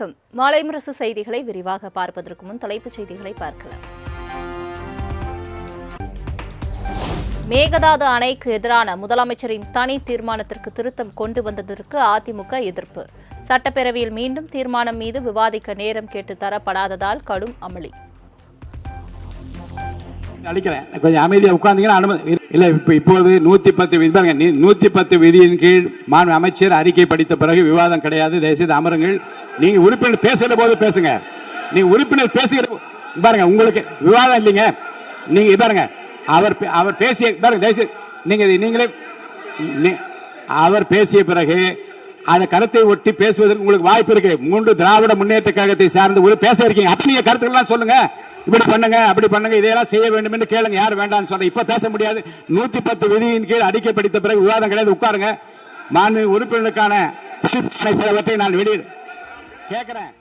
வணக்கம். மாலை முரசு செய்திகளை விரிவாக பார்ப்பதற்கு முன் தலைப்புச் செய்திகளை பார்க்கலாம். மேகதாது அணைக்கு எதிரான முதலமைச்சரின் தனி தீர்மானத்திற்கு திருத்தம் கொண்டு வந்ததற்கு அதிமுக எதிர்ப்பு. சட்டப்பேரவையில் மீண்டும் தீர்மானம் மீது விவாதிக்க நேரம் கேட்டு தரப்படாததால் கடும் அமளி. அளிக்கிறேன், கொஞ்சம் அமைதியா உட்கார்ந்தீங்கன்னா அனுமதி இல்ல. இப்போது 110 விதியின் கீழ் மாண்பு அமைச்சர் அறிக்கை படித்த பிறகு விவாதம் கிடையாது. தயவுசெய்து அமருங்கள். நீங்க உறுப்பினர் பேசுகிற போது பேசுங்க. நீங்க உறுப்பினர் பேசுகிற பாருங்க, உங்களுக்கு விவாதம் இல்லைங்க. நீங்க பாருங்க, அவர் பேசிய பாருங்க, தயவுசெய்து நீங்களே அவர் பேசிய பிறகு அந்த கருத்தை ஒட்டி பேசுவதற்கு உங்களுக்கு வாய்ப்பு இருக்கு. 3 திராவிட முன்னேற்ற கழகத்தை சார்ந்து ஒரு பேச இருக்கீங்க. அப்படியே கருத்துக்கள்லாம் சொல்லுங்க. இப்படி பண்ணுங்க, அப்படி பண்ணுங்க, இதையெல்லாம் செய்ய வேண்டும் என்று கேளுங்க. யார் வேண்டாம்னு சொல்ற இப்ப பேச முடியாது. 110 விதியின் கீழ் அறிக்கை படித்த பிறகு விவாதம் கிடையாது. உட்காருங்க. மாண்பு உறுப்பினருக்கான சிலவற்றை நான் வெளியே கேட்கிறேன்.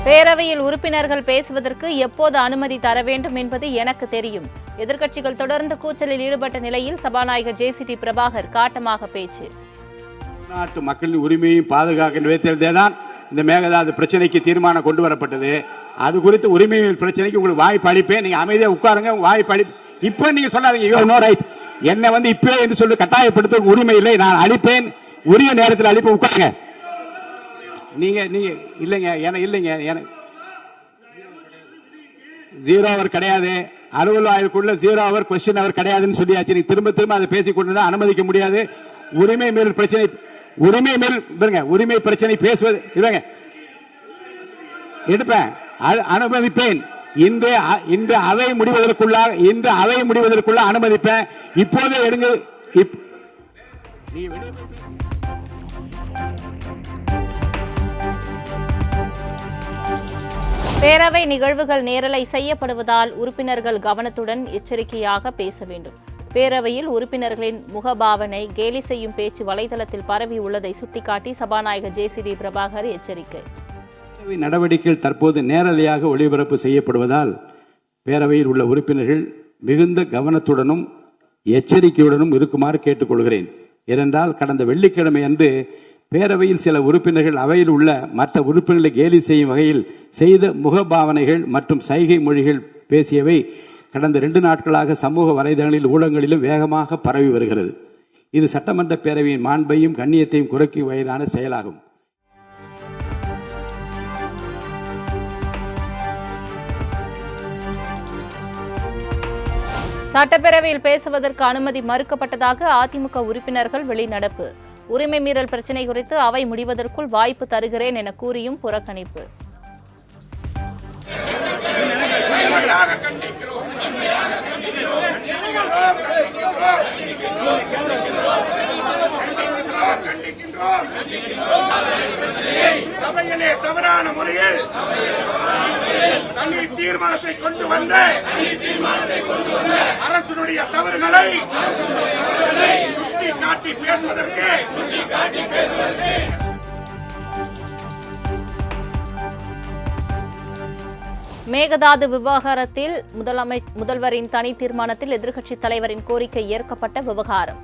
பேரவையில் உறுப்பினர்கள் பேசுவதற்கு எப்போது அனுமதி தர வேண்டும் என்பது எனக்கு தெரியும். எதிர்க்கட்சிகள் தொடர்ந்து கூச்சலில் ஈடுபட்ட நிலையில் சபாநாயகர் ஜேசிடி பிரபாகர் காட்டமாக பேச்சு. நாட்டு மக்களின் உரிமையும் பாதுகாக்கிறதான் இந்த மேகதாது பிரச்சனைக்கு தீர்மானம் கொண்டு வரப்பட்டது. அது குறித்து உரிமை பிரச்சனைக்கு உங்களுக்கு வாய்ப்பு அளிப்பேன். நீங்க அமைதியா உட்காருங்க. வாய்ப்பு அளிப்பேன். இப்ப நீங்க சொல்லாதீங்க என்ன இப்பவே என்று சொல்லி கட்டாயப்படுத்த உரிமை இல்லை. நான் அளிப்பேன், உரிய நேரத்தில் அளிப்பேன். உட்காருங்க. நீங்க இல்லைங்க, இல்லைங்க, 0 ஹவர் கிடையாது. அலுவல் ஆய்வுக்குள்ள 0 ஹவர் கொஸ்டின் ஹவர் கிடையாதுன்னு சொல்லியாச்சு. நீங்க திரும்ப அதை பேசிக் கொண்டுதான் அனுமதிக்க முடியாது. உரிமை மேல் பிரச்சனை, உரிமை பிரச்சனை பேசுவது எடுப்பேன், அனுமதிப்பேன். இன்று அவை முடிவதற்குள்ள அனுமதிப்பேன். இப்போதே எடுங்க. பேரவை நிகழ்வுகள் நேரலை செய்யப்படுவதால் உறுப்பினர்கள் கவனத்துடன் எச்சரிக்கையாக பேச வேண்டும். பேரவையில் உறுப்பினர்களின் முகபாவனை கேலி செய்யும் பேச்சு வலைதளத்தில் பரவி உள்ளதை சுட்டிக்காட்டி சபாநாயகர் ஜேசிடி பிரபாகர் எச்சரிக்கை. நடவடிக்கைகள் தற்போது நேரலையாக ஒளிபரப்பு செய்யப்படுவதால் பேரவையில் உள்ள உறுப்பினர்கள் மிகுந்த கவனத்துடனும் எச்சரிக்கையுடனும் இருக்குமாறு கேட்டுக்கொள்கிறேன். ஏனென்றால் கடந்த வெள்ளிக்கிழமை அன்று பேரவையில் சில உறுப்பினர்கள் அவையில் உள்ள மற்ற உறுப்பினர்களை கேலி செய்யும் வகையில் செய்த முகபாவனைகள் மற்றும் சைகை மொழிகள் பேசியவை கடந்த 2 நாட்களாக சமூக வலைதளங்களில் ஊடகங்களிலும் வேகமாக பரவி வருகிறது. இது சட்டமன்ற பேரவையின் மாண்பையும் கண்ணியத்தையும் குறைக்கும் வகையிலான செயலாகும். சட்டப்பேரவையில் பேசுவதற்கு அனுமதி மறுக்கப்பட்டதாக அதிமுக உறுப்பினர்கள் வெளிநடப்பு. உரிமை மீறல் பிரச்சினை குறித்து அவை முடிவதற்குள் வாய்ப்பு தருகிறேன் என கூறியும் புறக்கணிப்பு. சபையிலே தவறான முறையில் தனி தீர்மானத்தை கொண்டு வந்த அரசுடைய தவறுகளை சுட்டிக்காட்டி பேசுவதற்கு மேகதாது விவகாரத்தில் முதல்வரின் தனி தீர்மானத்தில் எதிர்க்கட்சித் தலைவரின் கோரிக்கை ஏற்கப்பட்ட விவகாரம்.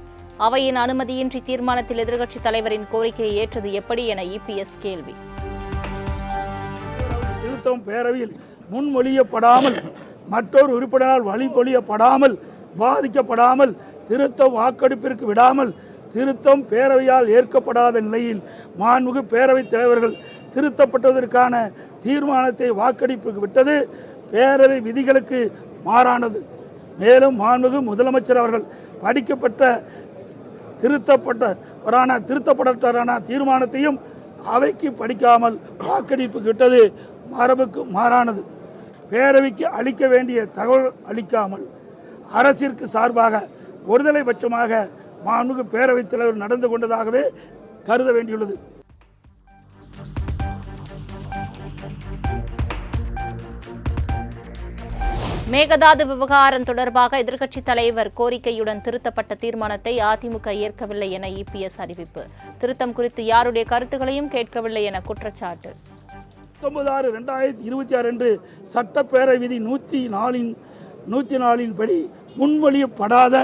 அவையின் அனுமதியின்றி தீர்மானத்தில் எதிர்க்கட்சித் தலைவரின் கோரிக்கையை ஏற்றது எப்படி என இபிஎஸ் கேள்வி. திருத்தம் பேரவையில் முன்மொழியப்படாமல், மற்றொரு உறுப்பினரால் வழிமொழியப்படாமல், பாதிக்கப்படாமல், திருத்தம் வாக்கெடுப்பிற்கு விடாமல், திருத்தம் பேரவையால் ஏற்கப்படாத நிலையில் மாண்புமிகு பேரவைத் தலைவர்கள் திருத்தப்பட்டதற்கான தீர்மானத்தை வாக்கெடுப்புக்கு விட்டது பேரவை விதிகளுக்கு மாறானது. மேலும் மாண்புமிகு முதலமைச்சர் அவர்கள் படிக்கப்பட்ட திருத்தப்பட்டவரான தீர்மானத்தையும் அவைக்கு படிக்காமல் வாக்கெடுப்புக்கு விட்டது மரபுக்கு மாறானது. பேரவைக்கு அளிக்க வேண்டிய தகவல் அளிக்காமல் அரசிற்கு சார்பாக ஒருதலை பட்சமாக மாண்புமிகு பேரவைத் தலைவர் நடந்து கொண்டதாகவே கருத வேண்டியுள்ளது. மேகதாது விவகாரம் தொடர்பாக எதிர்க்கட்சித் தலைவர் கோரிக்கையுடன் திருத்தப்பட்ட தீர்மானத்தை அதிமுக ஏற்கவில்லை என இபிஎஸ் அறிவிப்பு. திருத்தம் குறித்து யாருடைய கருத்துக்களையும் கேட்கவில்லை என குற்றச்சாட்டு. 19/6/2026 அன்று சட்டப்பேரவை விதி 104 படி முன்மொழியப்படாத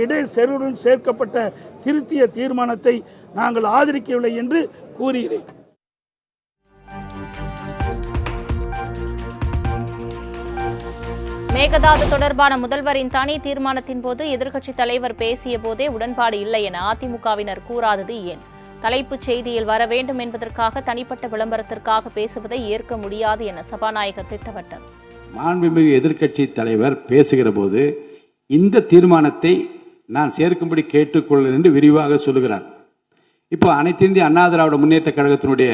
இடைச்செருவுடன் சேர்க்கப்பட்ட திருத்திய தீர்மானத்தை நாங்கள் ஆதரிக்கவில்லை என்று கூறுகிறேன். மேகதாது தொடர்பான முதல்வரின் தனி தீர்மானத்தின் போது எதிர்க்கட்சித் தலைவர் பேசிய போதே உடன்பாடு இல்லை என அதிமுகவினர் கூறாதது ஏன்? தலைப்புச் செய்தியில் வர வேண்டும் என்பதற்காக தனிப்பட்ட விளம்பரத்திற்காக பேசுவதை ஏற்க முடியாது என சபாநாயகர் திட்டவட்டம். மாண்புமிகு எதிர்க்கட்சி தலைவர் பேசுகிற போது இந்த தீர்மானத்தை நான் சேர்க்கும்படி கேட்டுக்கொள்ள என்று விரிவாக சொல்லுகிறார். இப்போ அனைத்து இந்திய அண்ணா திராவிட முன்னேற்ற கழகத்தினுடைய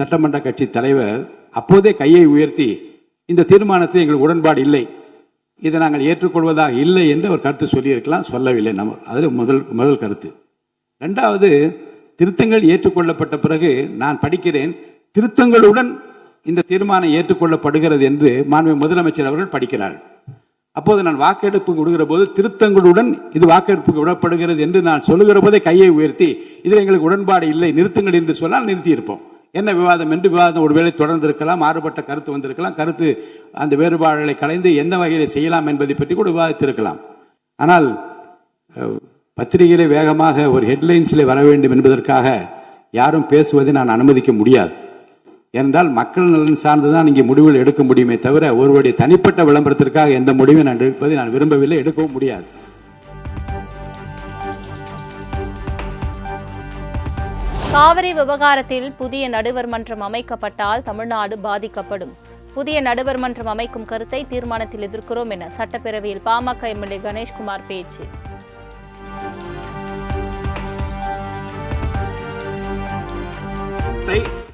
சட்டமன்ற கட்சி தலைவர் அப்போதே கையை உயர்த்தி இந்த தீர்மானத்தில் எங்களுக்கு உடன்பாடு இல்லை, இதை நாங்கள் ஏற்றுக்கொள்வதாக இல்லை என்று அவர் கருத்து சொல்லியிருக்கலாம், சொல்லவில்லை. நம்ம அதில் முதல் கருத்து. இரண்டாவது, திருத்தங்கள் ஏற்றுக்கொள்ளப்பட்ட பிறகு நான் படிக்கிறேன், திருத்தங்களுடன் இந்த தீர்மானம் ஏற்றுக்கொள்ளப்படுகிறது என்று மாண்புமிகு முதலமைச்சர் அவர்கள் படிக்கிறார்கள். அப்போது நான் வாக்கெடுப்பு விடுகிற போது திருத்தங்களுடன் இது வாக்கெடுப்புக்கு விடப்படுகிறது என்று நான் சொல்லுகிற போதே கையை உயர்த்தி இதில் எங்களுக்கு உடன்பாடு இல்லை, நிறுத்துங்கள் என்று சொன்னால் நிறுத்தியிருப்போம். என்ன விவாதம் என்று விவாதம் ஒருவேளை தொடர்ந்து இருக்கலாம், மாறுபட்ட கருத்து வந்திருக்கலாம், கருத்து அந்த வேறுபாடுகளை கலைந்து எந்த வகையில் செய்யலாம் என்பதை பற்றி கூட விவாதித்திருக்கலாம். ஆனால் பத்திரிகையிலே வேகமாக ஒரு ஹெட்லைன்ஸில் வர வேண்டும் என்பதற்காக யாரும் பேசுவதை நான் அனுமதிக்க முடியாது. ஏனென்றால் மக்கள் நலன் சார்ந்துதான் இங்கே முடிவுகள் எடுக்க முடியுமே தவிர ஒருவருடைய தனிப்பட்ட விளம்பரத்திற்காக எந்த முடிவை நான் எடுப்பதை நான் விரும்பவில்லை, எடுக்கவும் முடியாது. காவிரி விவகாரத்தில் புதிய நடுவர் மன்றம் அமைக்கப்பட்டால் தமிழ்நாடு பாதிக்கப்படும். புதிய நடுவர் மன்றம் அமைக்கும் கருத்தை தீர்மானத்தில் எதிர்க்கிறோம் என சட்டப்பேரவையில் பாமக எம்எல்ஏ கணேஷ்குமார் பேச்சு.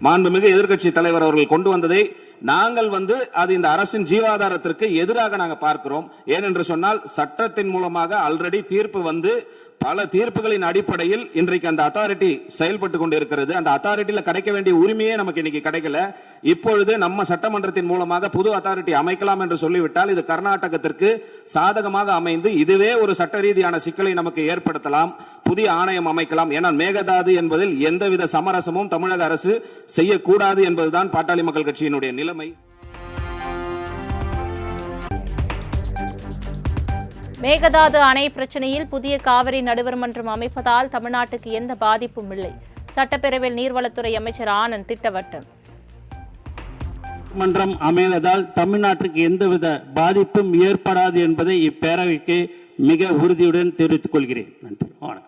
மாண்புமிகு எதிர்க்கட்சி தலைவர் அவர்கள் கொண்டு வந்ததை நாங்கள் அது இந்த அரசின் ஜீவாதாரத்திற்கு எதிராக நாங்கள் பார்க்கிறோம். ஏனென்று சொன்னால் சட்டத்தின் மூலமாக ஆல்ரெடி தீர்ப்பு பல தீர்ப்புகளின் அடிப்படையில் இன்றைக்கு அந்த அத்தாரிட்டி செயல்பட்டு கொண்டிருக்கிறது. அந்த அத்தாரிட்டியில் கிடைக்க வேண்டிய உரிமையே நமக்கு இன்னைக்கு கிடைக்கல. இப்பொழுது நம்ம சட்டமன்றத்தின் மூலமாக புது அத்தாரிட்டி அமைக்கலாம் என்று சொல்லிவிட்டால் இது கர்நாடகத்திற்கு சாதகமாக அமைந்து இதுவே ஒரு சட்ட ரீதியான சிக்கலை நமக்கு ஏற்படுத்தலாம். புதிய ஆணையம் அமைக்கலாம். ஏன்னா மேகதாது என்பதில் எந்தவித சமரசமும் தமிழக அரசு செய்யக்கூடாது என்பதுதான் பாட்டாளி மக்கள் கட்சியினுடைய நிலைமை. மேகதாது அணை பிரச்சினையில் புதிய காவிரி நடுவர் மன்றம் அமைப்பதால் தமிழ்நாட்டுக்கு எந்த பாதிப்பும் இல்லை. சட்டப்பேரவையில் நீர்வளத்துறை அமைச்சர் ஆனந்த் திட்டவட்டம். மன்றம் அமைவதால் தமிழ்நாட்டிற்கு எந்தவித பாதிப்பும் ஏற்படாது என்பதை இப்பேரவைக்கு மிக உறுதியுடன் தெரிவித்துக் கொள்கிறேன். நன்றி, வணக்கம்.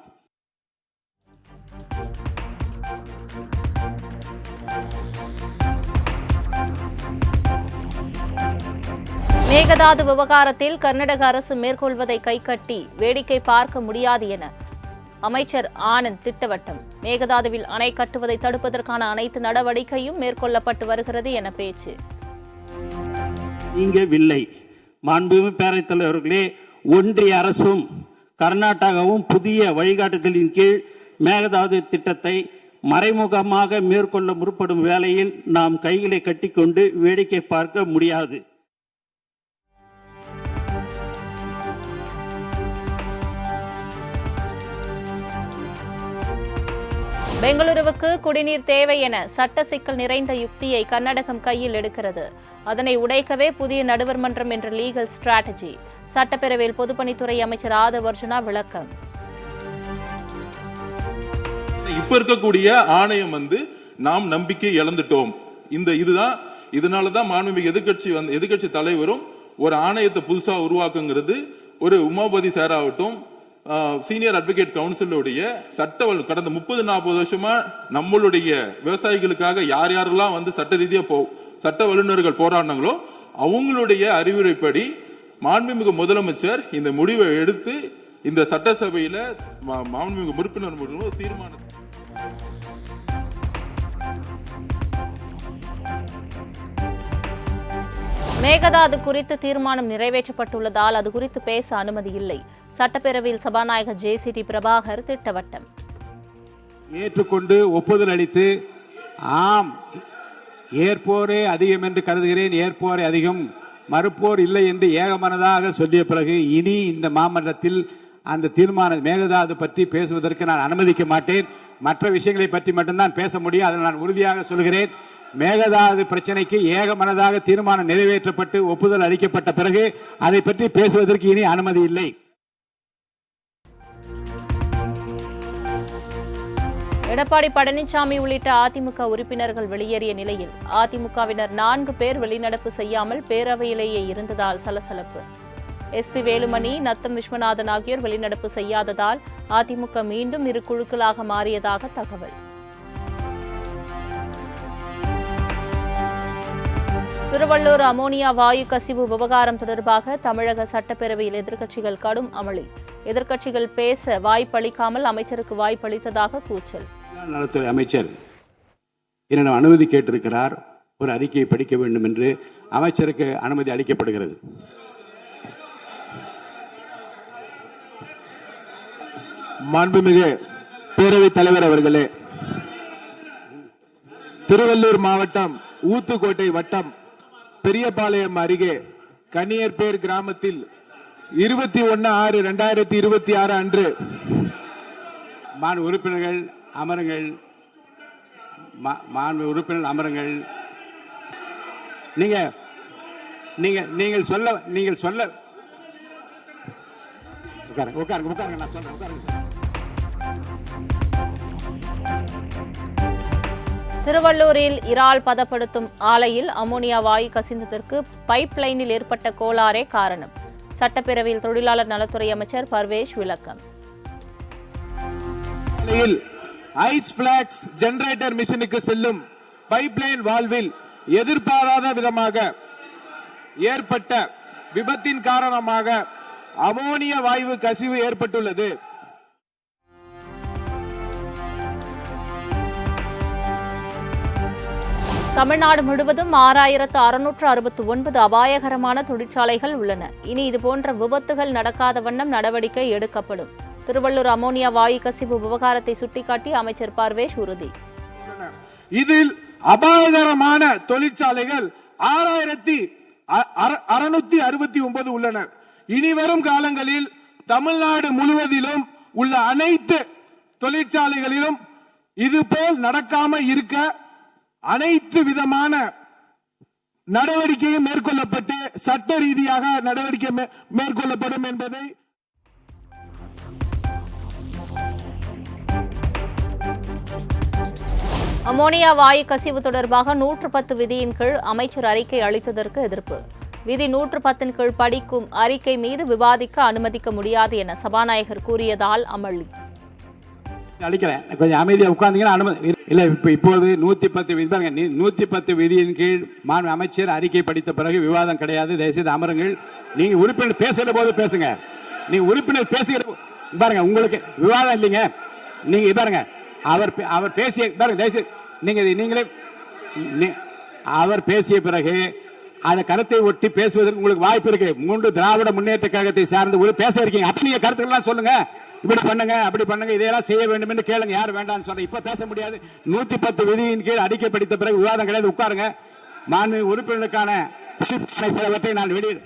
மேகதாது விவகாரத்தில் கர்நாடக அரசு மேற்கொள்வதை கைகட்டி வேடிக்கை பார்க்க முடியாது என அமைச்சர் ஆனந்த் திட்டவட்டம். மேகதாதுவில் அணை கட்டுவதை தடுப்பதற்கான அனைத்து நடவடிக்கையும் மேற்கொள்ளப்பட்டு வருகிறது என பேச்சு. இல்லை மாண்புமிகு பேரவைத் தலைவர்களே, ஒன்றிய அரசும் கர்நாடகாவும் புதிய வழிகாட்டுதலின் கீழ் மேகதாது திட்டத்தை மறைமுகமாக மேற்கொள்ள முற்படும் வேளையில் நாம் கைகளை கட்டிக்கொண்டு வேடிக்கை பார்க்க முடியாது. பெங்களூருவுக்கு குடிநீர் தேவை என சட்ட சிக்கல் நிறைந்த யுக்தியை கர்நாடகம் கையில் எடுக்கிறது. அதனை உடைக்கவே புதிய நடுவர் மன்றம் என்ற லீகல் ஸ்ட்ராட்டஜி. சட்டப்பேரவையில் பொதுப்பணித்துறை அமைச்சர் ஆதவ் அர்ஜுனா விளக்கம். இப்ப இருக்கக்கூடிய ஆணையம் நாம் நம்பிக்கை இழந்துட்டோம். இதனாலதான் மாண்புமிகு எதிர்க்கட்சி தலைவரும் ஒரு ஆணையத்தை புதுசா உருவாக்குங்கிறது ஒரு உமாபதி சாராகட்டும் சீனியர் அட்வொகேட் கவுன்சிலுடைய கடந்த 30-40 வருஷமா நம்மளுடைய விவசாயிகளுக்காக யார் யாரெல்லாம் சட்ட ரீதியா சட்ட வல்லுநர்கள் போராடினாங்களோ அவங்களுடைய அறிவுரைப்படி மாண்புமிகு முதலமைச்சர் இந்த முடிவை எடுத்து இந்த சட்டசபையில மாண்புமிகு உறுப்பினர் தீர்மானம். மேகதாது குறித்து தீர்மானம் நிறைவேற்றப்பட்டுள்ளதால் அது குறித்து பேச அனுமதி இல்லை. சட்டப்பேரவையில் சபாநாயகர் ஜே.சி.டி. பிரபாகர் திட்டவட்டம். ஏற்றுக்கொண்டு ஒப்புதல் அளித்து ஆம் ஏற்போரே அதிகம் என்று கருதுகிறேன், ஏற்போரே அதிகம், மறுப்போர் இல்லை என்று ஏகமனதாக சொல்லிய பிறகு இனி இந்த மாமன்றத்தில் அந்த தீர்மானம் மேகதாது பற்றி பேசுவதற்கு நான் அனுமதிக்க மாட்டேன். மற்ற விஷயங்களை பற்றி மட்டும்தான் பேச முடியும். அதை நான் உறுதியாக சொல்கிறேன். மேகதாது பிரச்சனைக்கு ஏகமனதாக தீர்மானம் நிறைவேற்றப்பட்டு ஒப்புதல் அளிக்கப்பட்ட பிறகு அதை பற்றி பேசுவதற்கு இனி அனுமதி இல்லை. எடப்பாடி பழனிசாமி உள்ளிட்ட அதிமுக உறுப்பினர்கள் வெளியேறிய நிலையில் அதிமுகவினர் 4 பேர் வெளிநடப்பு செய்யாமல் பேரவையிலேயே இருந்ததால் சலசலப்பு. எஸ்பி வேலுமணி, நத்தம் விஸ்வநாதன் ஆகியோர் வெளிநடப்பு செய்யாததால் அதிமுக மீண்டும் 2 குழுக்களாக மாறியதாக தகவல். திருவள்ளூர் அமோனியா வாயு கசிவு விவகாரம் தொடர்பாக தமிழக சட்டப்பேரவையில் எதிர்க்கட்சிகள் கடும் அமளி. எதிர்க்கட்சிகள் பேச வாய்ப்பளிக்காமல் அமைச்சருக்கு வாய்ப்பளித்ததாக கூச்சல். நலத்துறை அமைச்சர் என்னிடம் அனுமதி கேட்டிருக்கிறார். ஒரு அறிக்கையை படிக்க வேண்டும் என்று அமைச்சருக்கு அனுமதி அளிக்கப்படுகிறது. மாண்புமிகு பேரவைத் தலைவர் அவர்களே, திருவள்ளூர் மாவட்டம் ஊத்துக்கோட்டை வட்டம் பெரியபாளையம் அருகே கன்னியர்பேர் கிராமத்தில் 21/6/2026 அன்று மாண்பு உறுப்பினர்கள் அமருங்கள். மாண்பு உறுப்பினர்கள் அமருங்கள். நீங்கள் சொல்ல உட்காருங்க நான் சொல்றேன். உட்காருங்க. திருவள்ளூரில் இறால் பதப்படுத்தும் ஆலையில் அமோனியா வாயு கசிந்ததற்கு பைப் லைனில் ஏற்பட்ட கோளாறே காரணம். சட்டப்பேரவையில் தொழிலாளர் நலத்துறை அமைச்சர் பர்வேஷ் விளக்கம். ஐஸ் பிளாக்ஸ் ஜெனரேட்டர் மிஷினுக்கு செல்லும் பைப்லைன் வால்வில் எதிர்பாராத விதமாக ஏற்பட்ட விபத்தின் காரணமாக அமோனியா வாயு கசிவு ஏற்பட்டுள்ளது. தமிழ்நாடு முழுவதும் 6669 அபாயகரமான தொழிற்சாலைகள் உள்ளன. இனி இதுபோன்ற விபத்துகள் நடக்காத வண்ணம் நடவடிக்கை எடுக்கப்படும். திருவள்ளூர் அமோனியா வாயு கசிவு விவகாரத்தை சுட்டிக்காட்டி அமைச்சர் பர்வேஷ் உறுதி. இதில் அபாயகரமான தொழிற்சாலைகள் 6669 உள்ளன. இனிவரும் காலங்களில் தமிழ்நாடு முழுவதிலும் உள்ள அனைத்து தொழிற்சாலைகளிலும் இதுபோல் நடக்காம இருக்க அனைத்து விதமான நடவடிக்கையும் மேற்கொள்ளப்பட்டு சட்ட ரீதியாக நடவடிக்கை மேற்கொள்ளப்படும் என்பதை அமோனியா வாயு கசிவு தொடர்பாக 110 விதியின் கீழ் அமைச்சர் அறிக்கை அளித்ததற்கு எதிர்ப்பு. விதி 110 கீழ் படிக்கும் அறிக்கை மீது விவாதிக்க அனுமதிக்க முடியாது என சபாநாயகர் கூறியதால் அமளி. அளிக்கிறேன், கொஞ்சம் அமைதியா உட்கார்ந்தீங்கன்னா அனுமதி இல்ல. இப்போது 110 விதி பாருங்க. 110 விதியின் கீழ் மாண்பு அமைச்சர் அறிக்கை படித்த பிறகு விவாதம் கிடையாது. தயவுசெய்து அமருங்கள். நீங்க உறுப்பினர் பேசுற போது பேசுங்க. நீங்க உறுப்பினர் பேசுகிற பாருங்க, உங்களுக்கு விவாதம் இல்லைங்க. நீங்க பாருங்க, அவர் பேசிய பாருங்க, தயவுசெய்து நீங்களே அவர் பேசிய பிறகு அந்த கருத்தை ஒட்டி பேசுவதற்கு உங்களுக்கு வாய்ப்பு இருக்கு. 3 திராவிட முன்னேற்ற கழகத்தை சார்ந்து ஒரு பேச இருக்கீங்க. அப்ப நீங்க கருத்துக்கள்லாம் சொல்லுங்க. இப்படி பண்ணுங்க, அப்படி பண்ணுங்க, இதெல்லாம் செய்ய வேண்டும் என்று கேளுங்க. யார் வேண்டாம்னு சொல்ற இப்ப பேச முடியாது. 110 விதியின் கீழ் அறிக்கை படித்த பிறகு விவாதம் கிடையாது. உட்காருங்க. மாண்பு உறுப்பினருக்கான சிலவற்றை நான் வெளியிட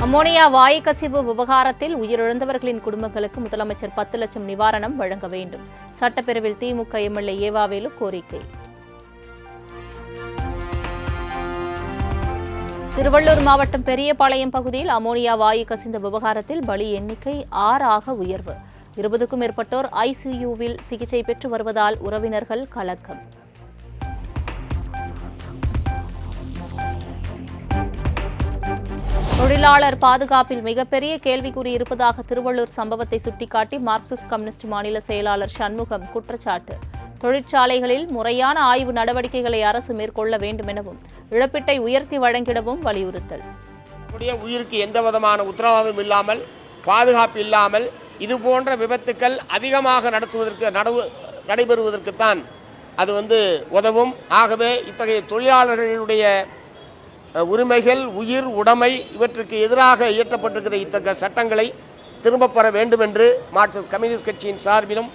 அமோனியா வாயு கசிவு விவகாரத்தில் உயிரிழந்தவர்களின் குடும்பங்களுக்கு முதலமைச்சர் 10 லட்சம் நிவாரணம் வழங்க வேண்டும். சட்டப்பேரவையில் திமுக எம்எல்ஏ ஏவாவேலு கோரிக்கை. திருவள்ளூர் மாவட்டம் பெரியபாளையம் பகுதியில் அமோனியா வாயு கசிந்த விவகாரத்தில் பலி எண்ணிக்கை 6 ஆக உயர்வு. 20க்கும் மேற்பட்டோர் ஐசியூவில் சிகிச்சை பெற்று வருவதால் உறவினர்கள் கலக்கம். தொழிலாளர் பாதுகாப்பில் மிகப்பெரிய கேள்விக்குறி இருப்பதாக திருவள்ளூர் சம்பவத்தை சுட்டிக்காட்டி மார்க்சிஸ்ட் கம்யூனிஸ்ட் மாநில செயலாளர் சண்முகம் குற்றச்சாட்டு. தொழிற்சாலைகளில் முறையான ஆய்வு நடவடிக்கைகளை அரசு மேற்கொள்ள வேண்டும் எனவும் இழப்பீட்டை உயர்த்தி வழங்கிடவும் வலியுறுத்தல். உயிருக்கு எந்த விதமான உத்தரவாதம் இல்லாமல், பாதுகாப்பு இல்லாமல் இதுபோன்ற விபத்துக்கள் அதிகமாக நடைபெறுவதற்குத்தான் அது உதவும். ஆகவே இத்தகைய தொழிலாளர்களுடைய உரிமைகள், உயிர், உடைமை இவற்றுக்கு எதிராக இயற்றப்பட்டிருக்கிற இத்தகைய சட்டங்களை திரும்பப் பெற வேண்டும் என்று மார்க்சிஸ்ட் கம்யூனிஸ்ட் கட்சியின் சார்பிலும்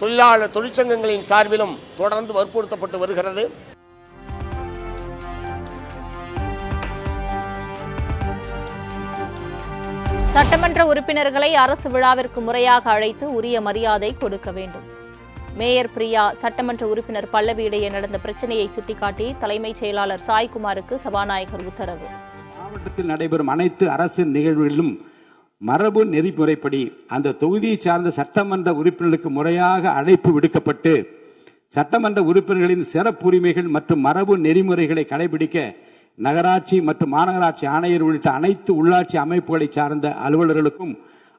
தொழிலாளர் தொழிற்சங்கங்களின் சார்பிலும் தொடர்ந்து வற்புறுத்தப்பட்டு வருகிறது. சட்டமன்ற உறுப்பினர்களை அரசு விழாவிற்கு முறையாக அழைத்து உரிய மரியாதை கொடுக்க வேண்டும். மேயர் பிரியா, சட்டமன்ற உறுப்பினர் பல்லவி இடையே நடந்த பிரச்சனையை சுட்டிக்காட்டி தலைமைச் செயலாளர் சாய்குமாருக்கு சபாநாயகர் உத்தரவு. மாவட்டத்தில் நடைபெறும் அனைத்து அரசு நிகழ்வுகளிலும் மரபு நெறிமுறைப்படி அந்த தொகுதியை சார்ந்த சட்டமன்ற உறுப்பினர்களுக்கு முறையாக அழைப்பு விடுக்கப்பட்டு சட்டமன்ற உறுப்பினர்களின் சிறப்புரிமைகள் மற்றும் மரபு நெறிமுறைகளை கடைபிடிக்க நகராட்சி மற்றும் மாநகராட்சி ஆணையர் உள்ளிட்ட அனைத்து உள்ளாட்சி அமைப்புகளை சார்ந்த அலுவலர்களுக்கும்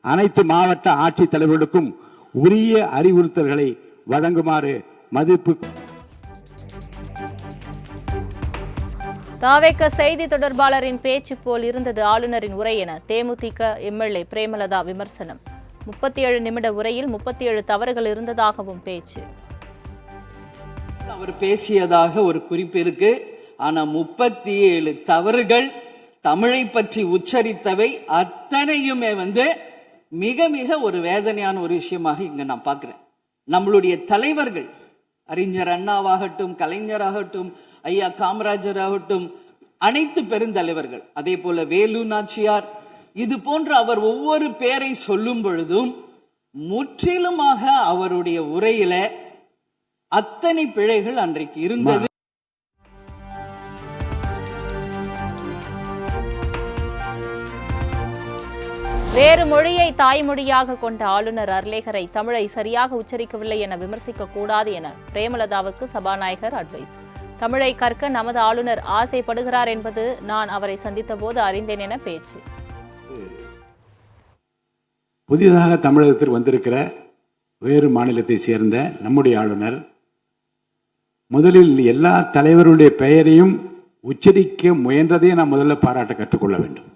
அனைத்து மாவட்ட ஆட்சித் தலைவர்களுக்கும் உரிய அறிவுறுத்தல்களை வழங்குமாறு மதிப்பு. தாவேக செய்தி தொடர்பாளரின் பேச்சு போல் இருந்தது ஆளுநரின் உரை என தேமுதிக எம்எல்ஏ பிரேமலதா விமர்சனம். 37 நிமிட உரையில் 37 தவறுகள் இருந்ததாகவும் பேச்சு. அவர் பேசியதாக ஒரு குறிப்பு இருக்கு. ஆனா 37 தவறுகள், தமிழை பற்றி உச்சரித்தவை அத்தனையுமே மிக மிக ஒரு வேதனையான ஒரு விஷயமாக இங்க நான் பார்க்கிறேன். நம்மளுடைய தலைவர்கள், அறிஞர் அண்ணாவாகட்டும், கலைஞராகட்டும், ஐயா காமராஜர் ஆகட்டும், அனைத்து பெருந்தலைவர்கள், அதே போல வேலு நாச்சியார், இது போன்ற அவர் ஒவ்வொரு பேரை சொல்லும் பொழுதும் முற்றிலுமாக அவருடைய உரையில அத்தனை பிழைகள் அன்றைக்கு இருந்தது. வேறு மொழியை தாய்மொழியாக கொண்ட ஆளுநர் அர்லேகரை தமிழை சரியாக உச்சரிக்கவில்லை என விமர்சிக்க கூடாது என பிரேமலதாவுக்கு சபாநாயகர் அட்வைஸ். தமிழை கற்க நமது ஆளுநர் ஆசைப்படுகிறார் என்பது நான் அவரை சந்தித்த போது அறிந்தேன் என பேச்சு. புதிதாக தமிழகத்தில் வந்திருக்கிற வேறு மாநிலத்தை சேர்ந்த நம்முடைய ஆளுநர் முதலில் எல்லா தலைவருடைய பெயரையும் உச்சரிக்க முயன்றதை நாம் முதல்ல பாராட்ட கற்றுக்கொள்ள வேண்டும்.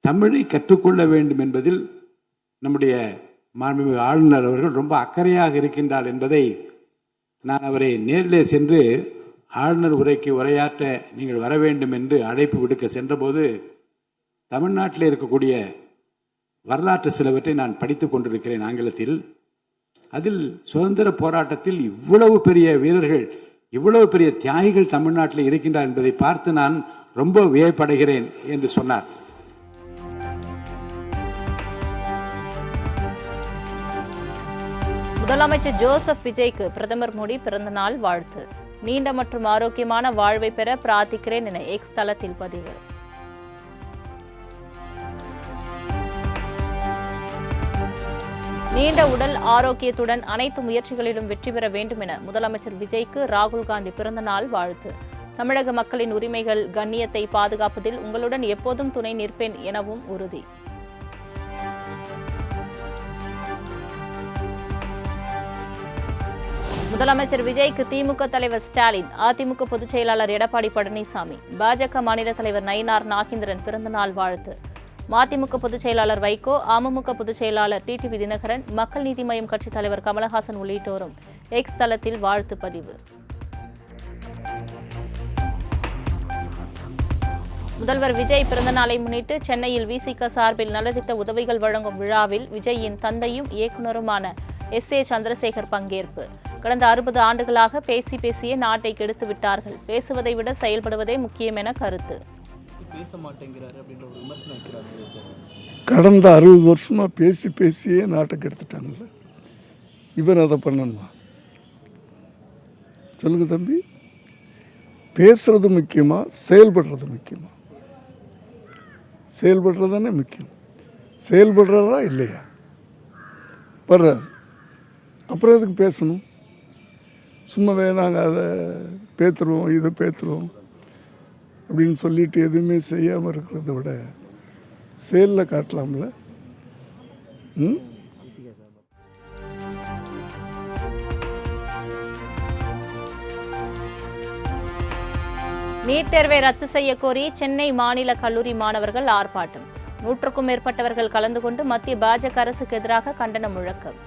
தமிழை கற்றுக்கொள்ள வேண்டும் என்பதில் நம்முடைய மாண்புமிகு ஆளுநர் அவர்கள் ரொம்ப அக்கறையாக இருக்கின்றார் என்பதை நான் அவரை நேரிலே சென்று ஆளுநர் உரைக்கு உரையாற்ற நீங்கள் வர வேண்டும் என்று அழைப்பு விடுக்க சென்றபோது தமிழ்நாட்டில் இருக்கக்கூடிய வரலாற்று சிலவற்றை நான் படித்துக் கொண்டிருக்கிறேன் ஆங்கிலத்தில். அதில் சுதந்திர போராட்டத்தில் இவ்வளவு பெரிய வீரர்கள், இவ்வளவு பெரிய தியாகிகள் தமிழ்நாட்டில் இருக்கின்றார் என்பதை பார்த்து நான் ரொம்ப வியப்படைகிறேன் என்று சொன்னார். முதலமைச்சர் ஜோசப் விஜய்க்கு பிரதமர் மோடி பிறந்தநாள் வாழ்த்து. நீண்ட மற்றும் ஆரோக்கியமான வாழ்வை பெற பிரார்த்திக்கிறேன் என எக்ஸ் தளத்தில் பதிவு. நீண்ட உடல் ஆரோக்கியத்துடன் அனைத்து முயற்சிகளிலும் வெற்றி பெற வேண்டும் என முதலமைச்சர் விஜய்க்கு ராகுல் காந்தி பிறந்தநாள் வாழ்த்து. தமிழக மக்களின் உரிமைகள் கண்ணியத்தை பாதுகாப்பதில் உங்களுடன் எப்போதும் துணை நிற்பேன் எனவும் உறுதி. முதலமைச்சர் விஜய்க்கு திமுக தலைவர் ஸ்டாலின், அதிமுக பொதுச் செயலாளர் எடப்பாடி பழனிசாமி, பாஜக மாநில தலைவர் நயினார் நாகேந்திரன் பிறந்தநாள் வாழ்த்து. மதிமுக பொதுச் செயலாளர் வைகோ, அமமுக பொதுச் செயலாளர் டிடிவி தினகரன், மக்கள் நீதி மய்யம் கட்சித் தலைவர் கமலஹாசன் உள்ளிட்டோரும் எக்ஸ் தளத்தில் வாழ்த்து பதிவு. முதல்வர் விஜய் பிறந்தநாளை முன்னிட்டு சென்னையில் விசிக சார்பில் நலத்திட்ட உதவிகள் வழங்கும் விழாவில் விஜயின் தந்தையும் இயக்குநருமான SA சந்திரசேகர் பங்கேற்பு. கடந்த 60 ஆண்டுகளாக பேசியே நாட்டை கெடுத்து விட்டார்கள். பேசுவதை விட செயல்படுவதே முக்கியம் என கருத்து. கடந்த 60 வருஷமா பேசியே நாட்டை கெடுத்துட்டாங்கல்ல, இவர் அதை பண்ணணுமா? சொல்லுங்க தம்பி, பேசுறது முக்கியமா செயல்படுறது முக்கியமா? செயல்படுறது தானே முக்கியம். செயல்படுறதா இல்லையா? படுறார், அப்புறம் எதுக்கு பேசணும்? சும்மாவே நாங்கள் அதை பேத்துருவோம், இதை பேத்துருவோம் அப்படின்னு சொல்லிட்டு எதுவுமே செய்யாமல் இருக்கிறத விட செயலில் காட்டலாம்ல. நீட் தேர்வை ரத்து செய்ய கோரி சென்னை மாநில கல்லூரி மாணவர்கள் ஆர்ப்பாட்டம். 100க்கும் மேற்பட்டவர்கள் கலந்து கொண்டு மத்திய பாஜக அரசுக்கு எதிராக கண்டன முழக்கம்.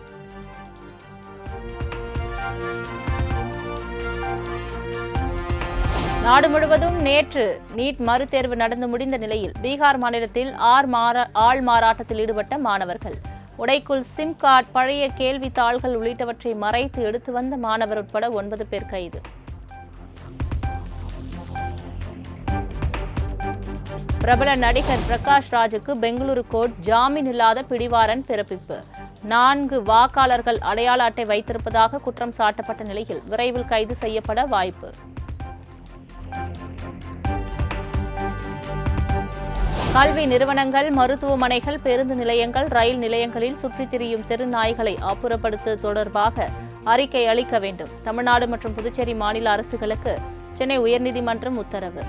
நாடு முழுவதும் நேற்று நீட் மறுதேர்வு நடந்து முடிந்த நிலையில் பீகார் மாநிலத்தில் ஆள் மாறாட்டத்தில் ஈடுபட்ட மாணவர்கள். உடைக்குள் சிம் கார்டு, பழைய கேள்வித்தாள்கள் உள்ளிட்டவற்றை மறைத்து எடுத்து வந்த மாணவர் உட்பட 9 பேர் கைது. பிரபல நடிகர் பிரகாஷ் ராஜுக்கு பெங்களூரு கோர்ட் ஜாமீன் இல்லாத பிடிவாரண்ட் பிறப்பிப்பு. 4 வாக்காளர்கள் அடையாள அட்டை வைத்திருப்பதாக குற்றம் சாட்டப்பட்ட நிலையில் விரைவில் கைது செய்யப்பட வாய்ப்பு. கல்வி நிறுவனங்கள், மருத்துவமனைகள், பேருந்து நிலையங்கள், ரயில் நிலையங்களில் சுற்றித் திரியும் தெருநாய்களை அப்புறப்படுத்துவது தொடர்பாக அறிக்கை அளிக்க வேண்டும். தமிழ்நாடு மற்றும் புதுச்சேரி மாநில அரசுகளுக்கு சென்னை உயர்நீதிமன்றம் உத்தரவு.